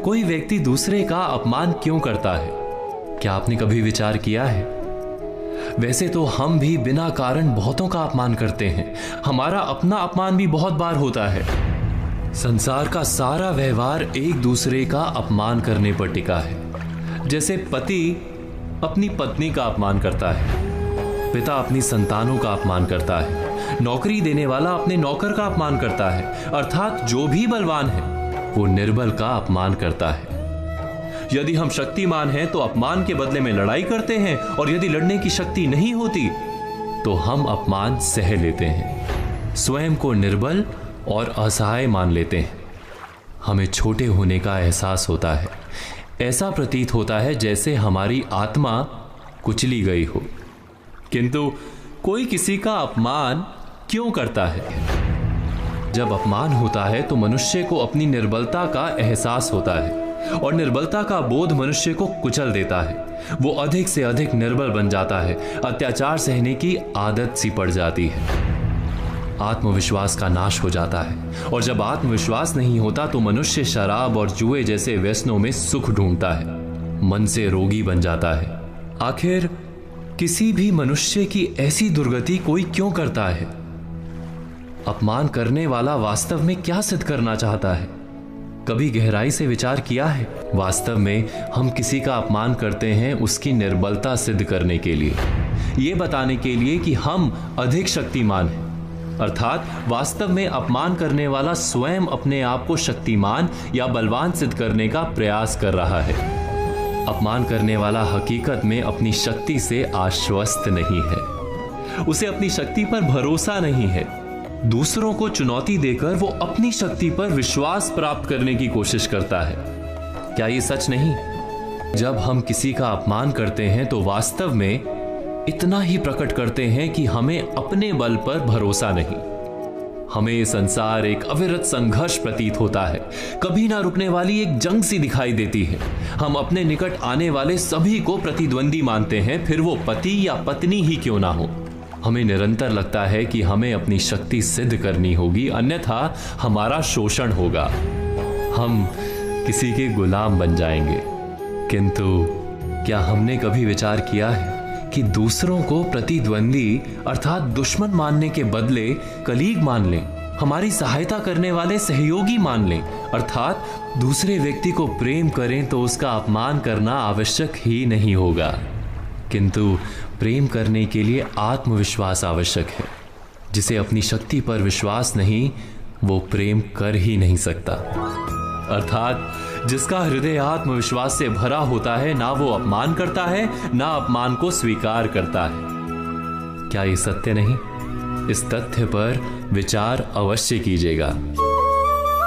कोई व्यक्ति दूसरे का अपमान क्यों करता है? क्या आपने कभी विचार किया है? वैसे तो हम भी बिना कारण बहुतों का अपमान करते हैं। हमारा अपना अपमान भी बहुत बार होता है। संसार का सारा व्यवहार एक दूसरे का अपमान करने पर टिका है। जैसे पति अपनी पत्नी का अपमान करता है, पिता अपनी संतानों का अपमान करता है, नौकरी देने वाला अपने नौकर का अपमान करता है, अर्थात जो भी बलवान है वो निर्बल का अपमान करता है। यदि हम शक्तिमान हैं तो अपमान के बदले में लड़ाई करते हैं, और यदि लड़ने की शक्ति नहीं होती तो हम अपमान सह लेते हैं, स्वयं को निर्बल और असहाय मान लेते हैं। हमें छोटे होने का एहसास होता है। ऐसा प्रतीत होता है जैसे हमारी आत्मा कुचली गई हो। किंतु कोई किसी का अपमान क्यों करता है? जब अपमान होता है तो मनुष्य को अपनी निर्बलता का एहसास होता है, और निर्बलता का बोध मनुष्य को कुचल देता है। वो अधिक से अधिक निर्बल बन जाता है, अत्याचार सहने की आदत सी पड़ जाती है, आत्मविश्वास का नाश हो जाता है। और जब आत्मविश्वास नहीं होता तो मनुष्य शराब और जुए जैसे व्यसनों में सुख ढूंढता है, मन से रोगी बन जाता है। आखिर किसी भी मनुष्य की ऐसी दुर्गति कोई क्यों करता है? अपमान करने वाला वास्तव में क्या सिद्ध करना चाहता है? कभी गहराई से विचार किया है? वास्तव में हम किसी का अपमान करते हैं उसकी निर्बलता सिद्ध करने के लिए, ये बताने के लिए कि हम अधिक शक्तिमान हैं। अर्थात वास्तव में अपमान करने वाला स्वयं अपने आप को शक्तिमान या बलवान सिद्ध करने का प्रयास कर रहा है। अपमान करने वाला हकीकत में अपनी शक्ति से आश्वस्त नहीं है, उसे अपनी शक्ति पर भरोसा नहीं है। दूसरों को चुनौती देकर वो अपनी शक्ति पर विश्वास प्राप्त करने की कोशिश करता है। क्या ये सच नहीं? जब हम किसी का अपमान करते हैं तो वास्तव में इतना ही प्रकट करते हैं कि हमें अपने बल पर भरोसा नहीं। हमें संसार एक अविरत संघर्ष प्रतीत होता है, कभी ना रुकने वाली एक जंग सी दिखाई देती है। हम अपने निकट आने वाले सभी को प्रतिद्वंदी मानते हैं, फिर वो पति या पत्नी ही क्यों ना हो। हमें निरंतर लगता है कि हमें अपनी शक्ति सिद्ध करनी होगी, अन्यथा हमारा शोषण होगा, हम किसी के गुलाम बन जाएंगे। किंतु क्या हमने कभी विचार किया है कि दूसरों को प्रतिद्वंदी अर्थात दुश्मन मानने के बदले कलीग मान लें, हमारी सहायता करने वाले सहयोगी मान लें, अर्थात दूसरे व्यक्ति को प्रेम करें तो उसका अपमान करना आवश्यक ही नहीं होगा। किंतु प्रेम करने के लिए आत्मविश्वास आवश्यक है। जिसे अपनी शक्ति पर विश्वास नहीं, वो प्रेम कर ही नहीं सकता। अर्थात जिसका हृदय आत्मविश्वास से भरा होता है, ना वो अपमान करता है, ना अपमान को स्वीकार करता है। क्या ये सत्य नहीं? इस तथ्य पर विचार अवश्य कीजिएगा।